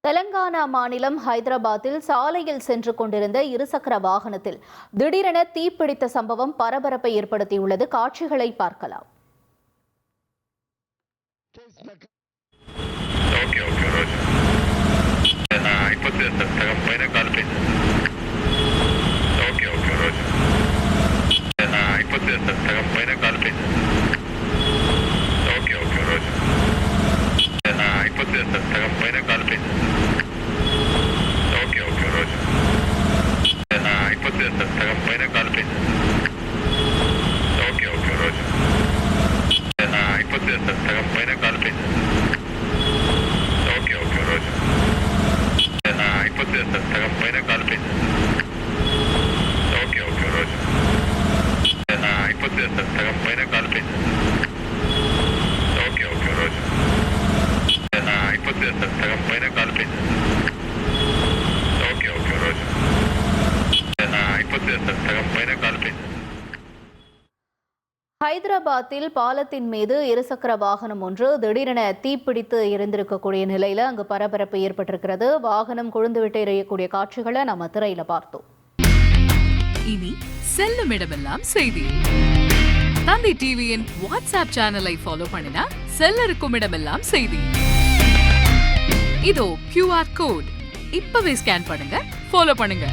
தெலங்கானா மாநிலம் ஹைதராபாத்தில் சாலையில் சென்று கொண்டிருந்த இருசக்கர வாகனத்தில் திடீரென தீப்பிடித்த சம்பவம் பரபரப்பை ஏற்படுத்தியுள்ளது. காட்சிகளை பார்க்கலாம். ஹைதராபாத்தில் பாலத்தின் மீது இருசக்கர வாகனம் ஒன்று திடீரென தீப்பிடித்து எரிந்திருக்கக்கூடிய நிலையில அங்கு பரபரப்பு ஏற்பட்டிருக்கிறது. வாகனம் கொழுந்துவிட்டு எறியக்கூடிய காட்சிகளை நம்ம திரையில பார்த்தோம். இனி செல்லும் இடமெல்லாம் செய்தி. தந்தி டிவியின் வாட்ஸ்அப் சேனலை ஃபாலோ பண்ணினா செல்ல இருக்கும் இடமெல்லாம் செய்தி. இதோ QR கோட் இப்பவே ஸ்கேன் பண்ணுங்க, ஃபாலோ பண்ணுங்க.